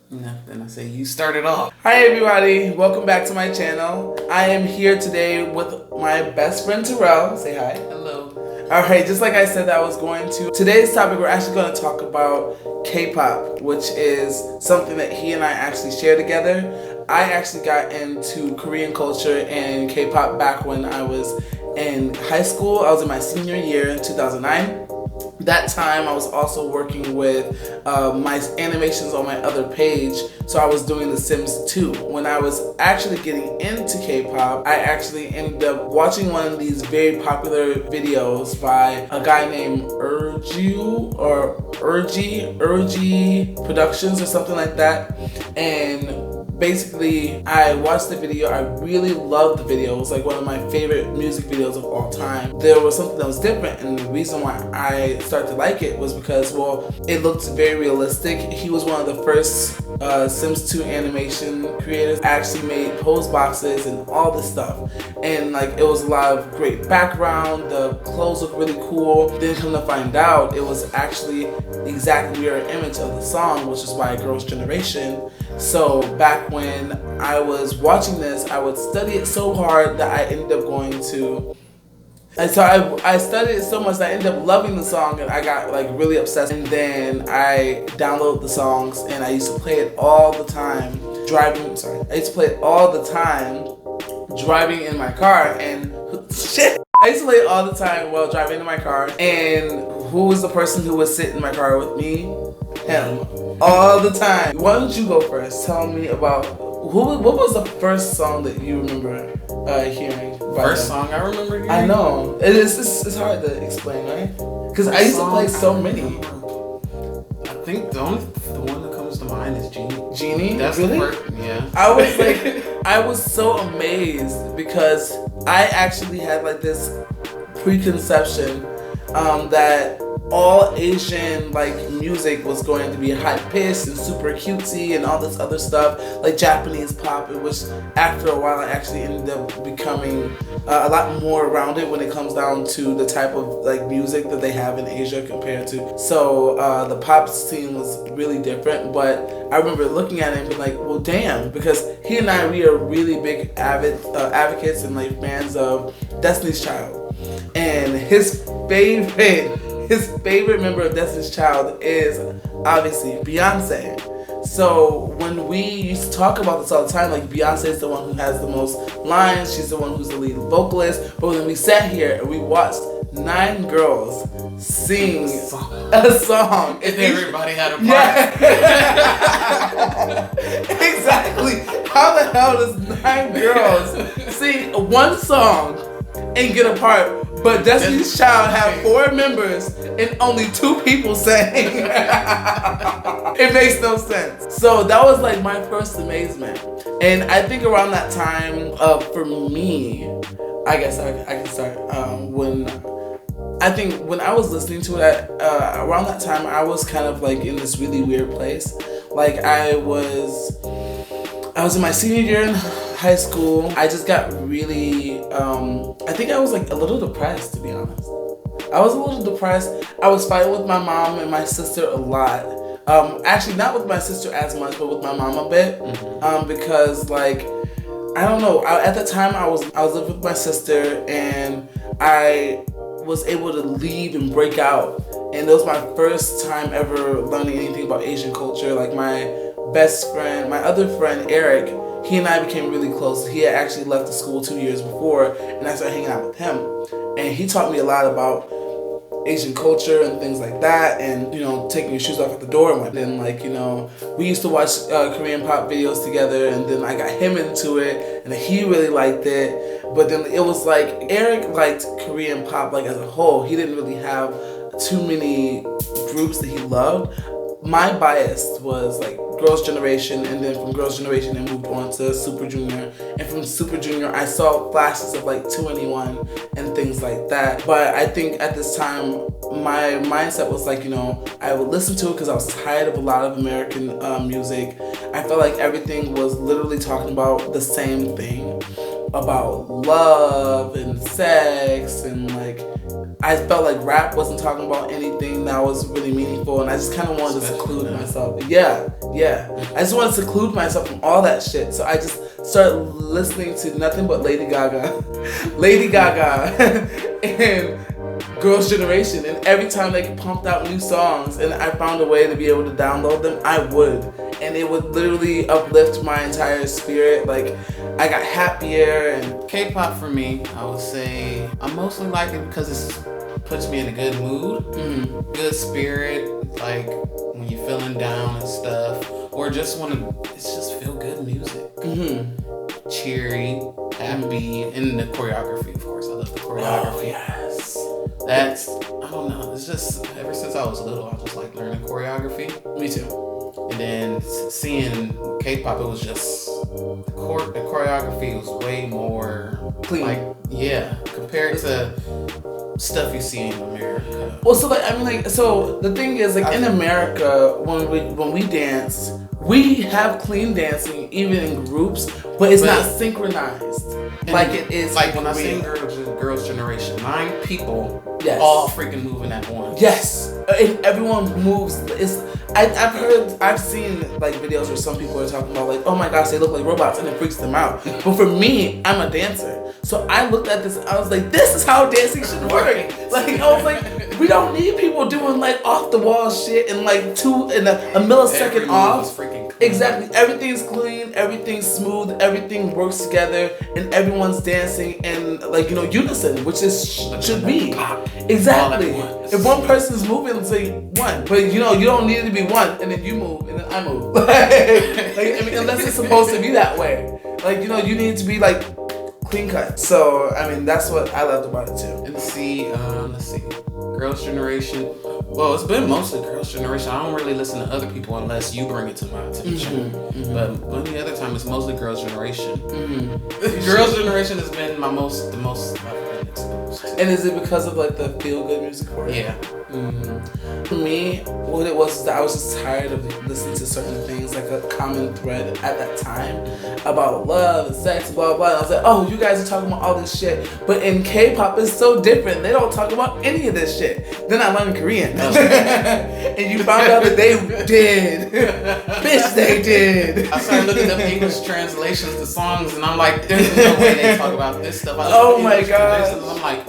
Nothing. I say you started off. Hi everybody, welcome back to my channel. I am here today with my best friend Terrell. Say hi. Hello. Alright, just like I said that I was going to. Today's topic, we're actually going to talk about K-pop, which is something that he and I actually share together. I actually got into Korean culture and K-pop back when I was in high school. I was in my senior year in 2009. That time I was also working with my animations on my other page, so I was doing The Sims 2. When I was actually getting into K-pop, I actually ended up watching one of these very popular videos by a guy named Urgi Productions or something like that, and basically, I watched the video. I really loved the video. It was like one of my favorite music videos of all time. There was something that was different, and the reason why I started to like it was because, well, it looked very realistic. He was one of the first Sims 2 animation creators. Actually made pose boxes and all this stuff, and like it was a lot of great background. The clothes looked really cool. Then come to find out, it was actually the exact mirror image of the song, which is by Girls' Generation. So back when I was watching this, I would study it so hard that I ended up going to. And so I studied it so much that I ended up loving the song, and I got like really obsessed. And then I downloaded the songs, and I used to play it all the time driving. I used to play it all the time driving in my car, and shit. I used to play it all the time while driving in my car. And who was the person who would sit in my car with me? Him. All the time. Why don't you go first? Tell me about what was the first song that you remember hearing? First song I remember hearing? I know. It's hard to explain, right? Because I used to play so many. I think the one that comes to mind is Genie. Genie? That's really? The first, yeah. I was like, I was so amazed because I actually had like this preconception that all Asian like music was going to be high pitched and super cutesy and all this other stuff like Japanese pop, which after a while I actually ended up becoming a lot more around it when it comes down to the type of like music that they have in Asia compared to. So the pop scene was really different, but I remember looking at it and being like, well damn, because he and I, we are really big advocates and like fans of Destiny's Child, and his favorite member of Destiny's Child is obviously Beyonce. So when we used to talk about this all the time, like Beyonce is the one who has the most lines, she's the one who's the lead vocalist, but when we sat here and we watched 9 girls sing a song and everybody had a part. Yeah. Exactly. How the hell does 9 girls sing one song and get a part? But Destiny's Child had 4 members and only 2 people sang. It makes no sense. So that was like my first amazement. And I think around that time, for me, I guess I can start. When I was listening to it, around that time, I was kind of like in this really weird place. Like I was in my senior year in high school. I just got really, I think I was like a little depressed, to be honest. I was a little depressed. I was fighting with my mom and my sister a lot. Actually, not with my sister as much, but with my mom a bit. Because like, I don't know. At the time, I was living with my sister, and I was able to leave and break out. And it was my first time ever learning anything about Asian culture. Like my best friend, my other friend Eric, he and I became really close. He had actually left the school 2 years before, and I started hanging out with him. And he taught me a lot about Asian culture and things like that, and you know, taking your shoes off at the door. And then like, you know, we used to watch Korean pop videos together, and then I got him into it, and he really liked it. But then it was like Eric liked Korean pop like as a whole. He didn't really have too many groups that he loved. My bias was like Girls' Generation, and then from Girls' Generation I moved on to Super Junior, and from Super Junior I saw flashes of like 2NE1 and things like that. But I think at this time my mindset was like, you know, I would listen to it because I was tired of a lot of American music. I felt like everything was literally talking about the same thing, about love and sex and like I felt like rap wasn't talking about anything that was really meaningful, and I just kind of wanted to seclude myself. Yeah. I just wanted to seclude myself from all that shit. So I just started listening to nothing but Lady Gaga, and Girls' Generation. And every time they pumped out new songs, and I found a way to be able to download them, I would. And it would literally uplift my entire spirit. Like, I got happier. And K-pop for me, I would say I mostly like it because it puts me in a good mood, good spirit. Like when you're feeling down and stuff, or just it's just feel good music. Cheery, happy, and the choreography, of course. I love the choreography. Oh, yes. That's, I don't know. It's just ever since I was little, I just like learning choreography. Me too. And then seeing K-pop, it was just the choreography was way more clean. Like, yeah, compared to stuff you see in America. Well, so so the thing is, like, in America, when we dance, we have clean dancing even in groups, but it's not synchronized like it is. Like when I sing Girls' Generation, 9 people, yes, all freaking moving at once. Yes, and everyone moves. I've seen like videos where some people are talking about like, oh my gosh, they look like robots, and it freaks them out. But for me, I'm a dancer, so I looked at this. I was like, this is how dancing should work. Like I was like, we don't need people doing like off the wall shit and like a millisecond off. Exactly, everything's clean, everything's smooth, everything works together, and everyone's dancing in like unison, which is should be exactly. If one person's moving, say one, but you don't need it to be one, and then you move, and then I move. I mean, unless it's supposed to be that way. Like you need to be like clean cut. So I mean, that's what I loved about it too. And let's see, Girls' Generation. Well, it's been mostly Girls' Generation. I don't really listen to other people unless you bring it to my attention. But any other time, it's mostly Girls' Generation. Girls' Generation has been the most I've been exposed to. And is it because of like the feel good music for it? Yeah. For me, what it was is that I was just tired of listening to certain things, like a common thread at that time about love and sex, blah blah. And I was like, oh, you guys are talking about all this shit, but in K-pop it's so different. They don't talk about any of this shit. Then I learned Korean, and you found out that they did. Bitch, they did. I started looking up English translations to songs, and I'm like, there's no way they talk about this stuff. Oh my god. I'm like.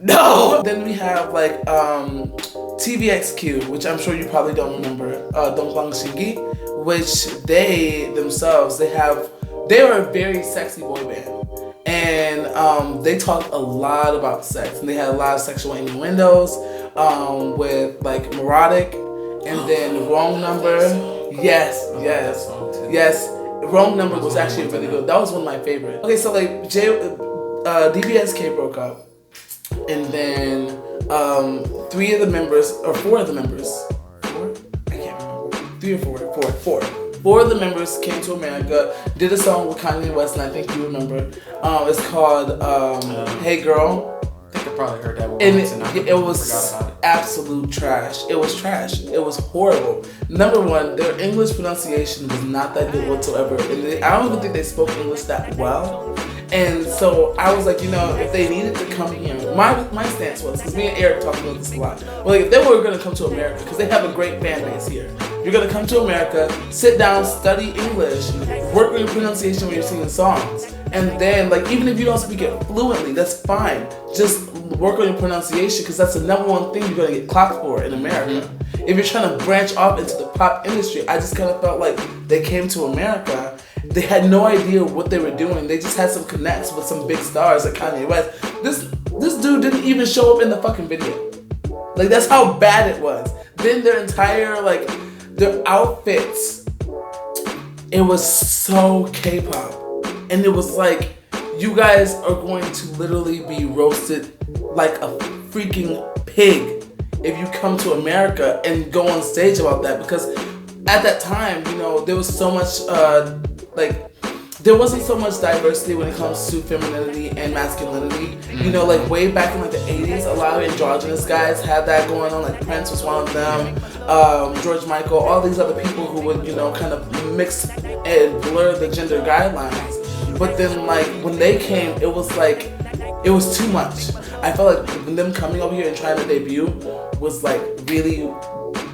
No! Then we have like TVXQ, which I'm sure you probably don't remember, Dongbang Shingi, which they were a very sexy boy band. And they talked a lot about sex, and they had a lot of sexual innuendos with like Neurotic, and then Wrong Number. Yes. Wrong Number was actually really good. That was one of my favorites. Okay, so like DBSK broke up. And then 4 of the members, I can't remember, 3 or 4. 4 of the members came to America, did a song with Kanye West, and I think you remember. It's called Hey Girl. I think I probably heard that one. And it was absolute trash. It was trash. It was horrible. Number one, their English pronunciation was not that good whatsoever. And I don't even think they spoke English that well. And so I was like, if they needed to come here, my stance was, because me and Eric talked about this a lot, well, like, if they were going to come to America, because they have a great fan base here, you're going to come to America, sit down, study English, work on your pronunciation when you're singing songs, and then, like, even if you don't speak it fluently, that's fine. Just work on your pronunciation, because that's the number one thing you're going to get clocked for in America. If you're trying to branch off into the pop industry, I just kind of felt like they came to America. They had no idea what they were doing. They just had some connects with some big stars like Kanye West. This dude didn't even show up in the fucking video. Like, that's how bad it was. Then their entire, like, their outfits, it was so K-pop. And it was like, you guys are going to literally be roasted like a freaking pig if you come to America and go on stage about that. Because at that time, there was so much, there wasn't so much diversity when it comes to femininity and masculinity. Like way back in like the 80s, a lot of androgynous guys had that going on. Like Prince was one of them, George Michael, all these other people who would, kind of mix and blur the gender guidelines. But then like when they came, it was too much. I felt like when them coming over here and trying to debut was like really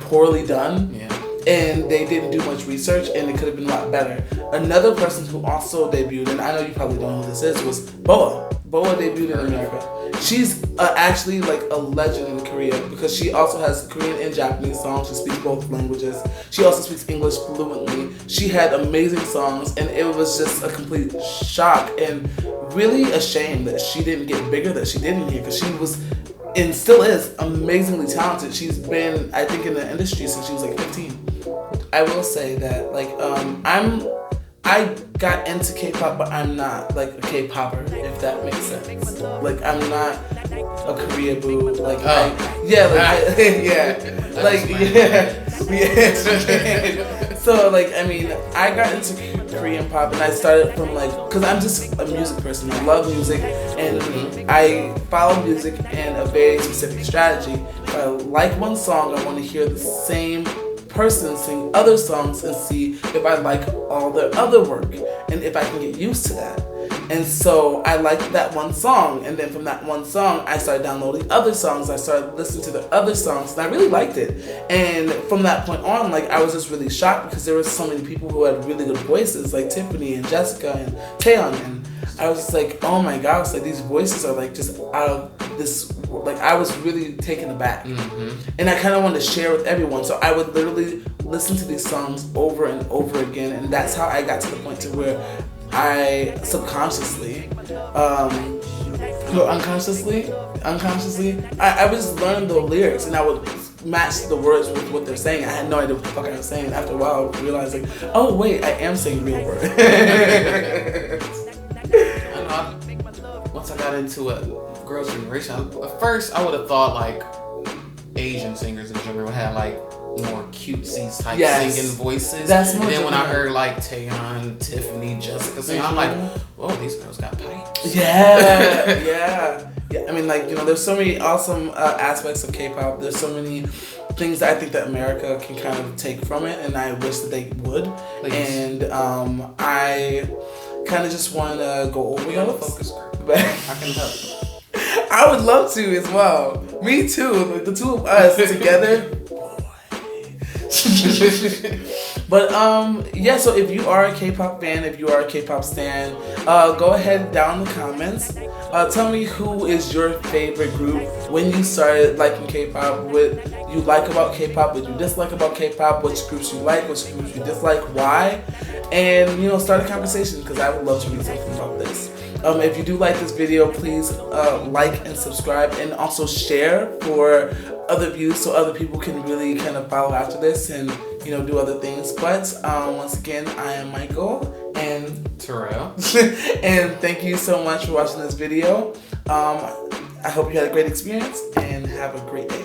poorly done. Yeah. And they didn't do much research, and it could have been a lot better. Another person who also debuted, and I know you probably don't know who this is, was Boa. Boa debuted in America. She's actually like a legend in Korea because she also has Korean and Japanese songs. She speaks both languages. She also speaks English fluently. She had amazing songs, and it was just a complete shock and really a shame that she didn't get bigger, that she didn't here, because she was and still is amazingly talented. She's been, I think, in the industry since she was like 15. I will say that like I got into K-pop, but I'm not like a K-popper, if that makes sense. Like I'm not a Koreaboo. Like So like I mean, I got into Korean pop, and I started from like, cause I'm just a music person. I love music, and I follow music in a very specific strategy. If I like one song, I want to hear the same person sing other songs and see if I like all their other work and if I can get used to that. And so I liked that one song, and then from that one song I started downloading other songs. I started listening to the other songs, and I really liked it. And from that point on, like I was just really shocked because there were so many people who had really good voices, like Tiffany and Jessica and Taeyeon, and I was just like, oh my gosh, like these voices are like just out of this. Like I was really taken aback, and I kind of wanted to share with everyone. So I would literally listen to these songs over and over again, and that's how I got to the point to where I subconsciously, unconsciously, I would just learn the lyrics, and I would match the words with what they're saying. I had no idea what the fuck I was saying. After a while, I realized like, oh wait, I am saying real words. Once I got into a girls' generation, at first I would have thought like Asian singers in general had like more cutesy type singing voices. That's and then when I heard like Taeyeon, Tiffany, Jessica sing, I'm like, whoa, these girls got pipes. Yeah. I mean, like, you know, there's so many awesome aspects of K-pop. There's so many things that I think that America can kind of take from it, and I wish that they would. Please. And I kind of just want to go over the focus group. I can help. I would love to as well. Me too. The two of us together. But yeah, so if you are a K-pop fan, if you are a K-pop stan, go ahead down in the comments. Tell me who is your favorite group, when you started liking K-pop, what you like about K-pop, what you dislike about K-pop, which groups you like, which groups you dislike, why, and you know, start a conversation, because I would love to read something about this. If you do like this video, please like and subscribe, and also share for other views so other people can really kind of follow after this and, you know, do other things. But once again, I am Michael and Terrell, and thank you so much for watching this video. I hope you had a great experience and have a great day.